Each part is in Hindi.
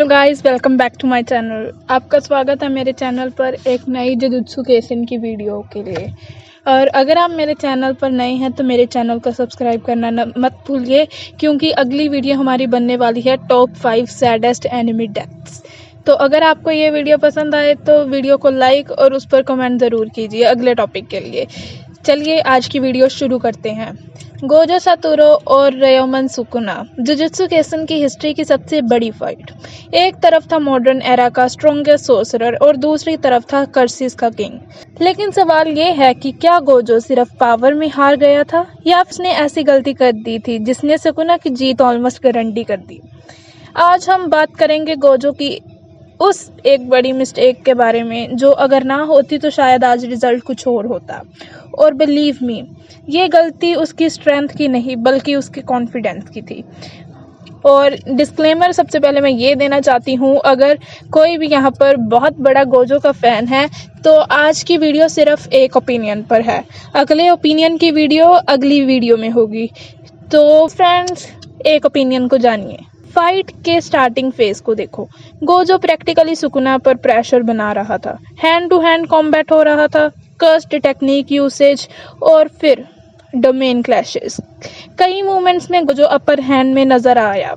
Guys, welcome back to my channel. आपका स्वागत है मेरे चैनल पर एक नई जुजुत्सु काइसेन की वीडियो के लिए। और अगर आप मेरे चैनल पर नए हैं तो मेरे चैनल को सब्सक्राइब करना मत भूलिए, क्योंकि अगली वीडियो हमारी बनने वाली है टॉप 5 सैडेस्ट एनिमी डेथ्स। तो अगर आपको ये वीडियो पसंद आए तो वीडियो को लाइक और उस पर कमेंट ज़रूर कीजिए अगले टॉपिक के लिए। चलिए आज की वीडियो शुरू करते हैं। गोजो सातोरू और रयोमन सुकुना, जुजुत्सु काइसेन की हिस्ट्री की सबसे बड़ी फाइट। एक तरफ था मॉडर्न एरा का स्ट्रॉन्गेस्ट सोर्सरर और दूसरी तरफ था कर्सिस का किंग। लेकिन सवाल ये है कि क्या गोजो सिर्फ पावर में हार गया था या उसने ऐसी गलती कर दी थी जिसने सुकुना की जीत ऑलमोस्ट गारंटी कर दी। आज हम बात करेंगे गोजो की उस एक बड़ी मिस्टेक के बारे में जो अगर ना होती तो शायद आज रिजल्ट कुछ और होता। और बिलीव मी, ये गलती उसकी स्ट्रेंथ की नहीं बल्कि उसके कॉन्फिडेंस की थी। और डिस्क्लेमर सबसे पहले मैं ये देना चाहती हूँ, अगर कोई भी यहाँ पर बहुत बड़ा गोजो का फ़ैन है तो आज की वीडियो सिर्फ एक ओपिनियन पर है। अगले ओपिनियन की वीडियो अगली वीडियो में होगी। तो फ्रेंड्स, एक ओपिनियन को जानिए। फाइट के स्टार्टिंग फेज को देखो। गोजो प्रैक्टिकली सुकुना पर प्रेशर बना रहा था, हैंड टू हैंड कॉम्बैट हो रहा था, कर्स्ट टेक्निक यूसेज और फिर डोमेन क्लैशेस। कई मूवमेंट्स में गोजो अपर हैंड में नजर आया।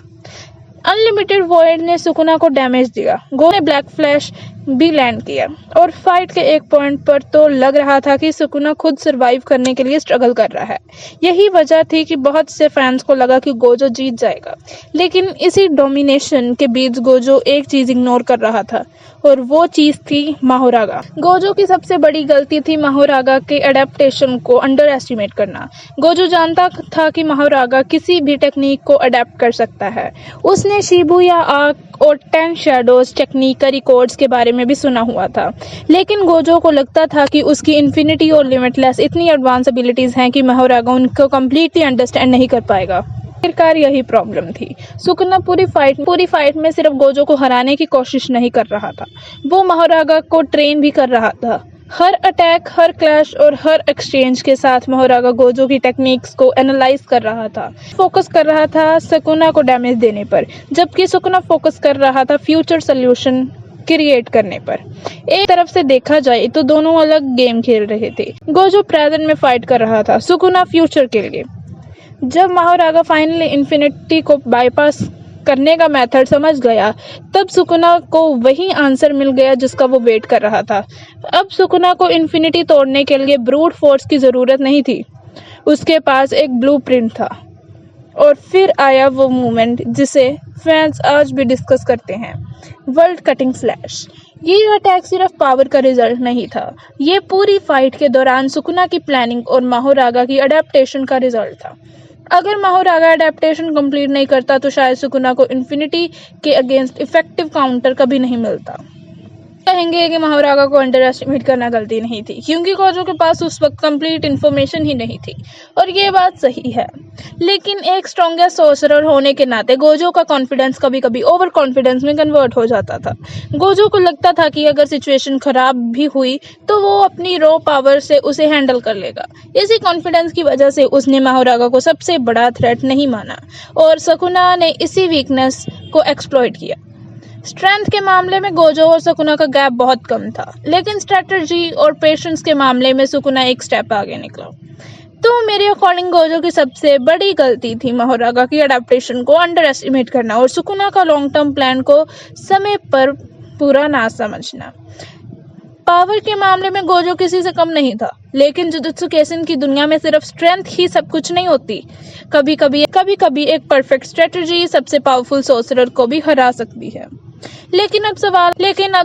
अनलिमिटेड वॉइड ने सुकुना को डैमेज दिया, गो ने ब्लैक फ्लैश भी लैंड किया और फाइट के एक पॉइंट पर तो लग रहा था कि सुकुना खुद सरवाइव करने के लिए स्ट्रगल कर रहा है। यही वजह थी कि बहुत से फैंस को लगा कि गोजो जीत जाएगा। लेकिन इसी डोमिनेशन के बीच गोजो एक चीज इग्नोर कर रहा था और वो चीज थी माहोरागा। गोजो की सबसे बड़ी गलती थी माहोरागा के अडेप्टेशन को अंडर एस्टिमेट करना। गोजो जानता था कि माहोरागा किसी भी टेक्निक को अडेप्ट कर सकता है। उसने शिबुया आर्क और 10 शैडोज टेक्निक का रिकॉर्ड्स के बारे में भी सुना हुआ था, लेकिन गोजो को लगता था कि उसकी इन्फिनिटी और लिमिटलेस इतनी एडवांस एबिलिटीज हैं कि माहोरागा उनको कम्प्लीटली अंडरस्टैंड नहीं कर पाएगा। आखिरकार यही प्रॉब्लम थी। सुकुना पूरी फाइट में सिर्फ गोजो को हराने की कोशिश नहीं कर रहा था, वो माहोरागा को ट्रेन भी कर रहा था। हर अटैक, हर क्लैश और हर एक्सचेंज के साथ माहोरागा गोजो की टेक्निक्स को एनालाइज कर रहा था। फोकस कर रहा था सुकुना को डैमेज देने पर, जबकि सुकुना फोकस कर रहा था फ्यूचर सोल्यूशन क्रिएट करने पर। एक तरफ से देखा जाए तो दोनों अलग गेम खेल रहे थे। गोजो प्रेजेंट में फाइट कर रहा था, सुकुना फ्यूचर के लिए। जब माहोरागा फाइनली इन्फिनिटी को बाईपास करने का मेथड समझ गया, तब सुकुना को वही आंसर मिल गया जिसका वो वेट कर रहा था। अब सुकुना को इन्फिनिटी तोड़ने के लिए ब्रूट फोर्स की जरूरत नहीं थी, उसके पास एक ब्लूप्रिंट था। और फिर आया वो मोमेंट जिसे फैंस आज भी डिस्कस करते हैं, वर्ल्ड कटिंग स्लैश। ये अटैक सिर्फ पावर का रिजल्ट नहीं था, ये पूरी फाइट के दौरान सुकुना की प्लानिंग और माहोरागा की अडेप्टेशन का रिजल्ट था। अगर माहोरागा अडेप्टेशन कंप्लीट नहीं करता तो शायद सुकुना को इन्फिनिटी के अगेंस्ट इफेक्टिव काउंटर कभी नहीं मिलता। कहेंगे कि माहोरागा को अंडर एस्टिमेट करना गलती नहीं थी, क्योंकि गोजो के पास उस वक्त कंप्लीट इन्फॉर्मेशन ही नहीं थी, और ये बात सही है। लेकिन एक स्ट्रॉन्गेस्ट सोर्सरर होने के नाते गोजो का कॉन्फिडेंस कभी कभी ओवर कॉन्फिडेंस में कन्वर्ट हो जाता था। गोजो को लगता था कि अगर सिचुएशन खराब भी हुई तो वो अपनी रॉ पावर से उसे हैंडल कर लेगा। इसी कॉन्फिडेंस की वजह से उसने माहोरागा को सबसे बड़ा थ्रेट नहीं माना और सुकुना ने इसी वीकनेस को एक्सप्लॉइट किया। स्ट्रेंथ के मामले में गोजो और सुकुना का गैप बहुत कम था, लेकिन स्ट्रेटजी और पेशेंस के मामले में सुकुना एक स्टेप आगे निकला। तो मेरे अकॉर्डिंग गोजो की सबसे बड़ी गलती थी माहोरागा की अडेप्टेशन को अंडर एस्टिमेट करना और सुकुना का लॉन्ग टर्म प्लान को समय पर पूरा ना समझना। पावर के मामले में गोजो किसी से कम नहीं था, लेकिन जुजुत्सु काइसेन की दुनिया में सिर्फ स्ट्रेंथ ही सब कुछ नहीं होती। कभी कभी एक परफेक्ट स्ट्रेटजी सबसे पावरफुल सोर्सरर को भी हरा सकती है। लेकिन अब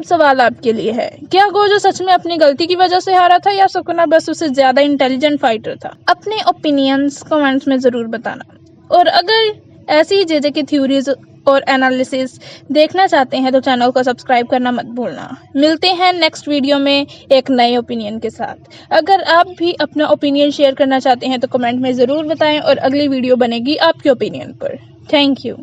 सवाल आपके लिए है, क्या गोजो सच में अपनी गलती की वजह से हारा था या सुकुना बस उससे ज्यादा इंटेलिजेंट फाइटर था? अपने ओपिनियंस कमेंट्स में जरूर बताना। और अगर ऐसी जेजे की थ्योरीज और एनालिसिस देखना चाहते हैं तो चैनल को सब्सक्राइब करना मत भूलना। मिलते हैं नेक्स्ट वीडियो में एक नए ओपिनियन के साथ। अगर आप भी अपना ओपिनियन शेयर करना चाहते हैं तो कमेंट में ज़रूर बताएं और अगली वीडियो बनेगी आपके ओपिनियन पर। Thank you.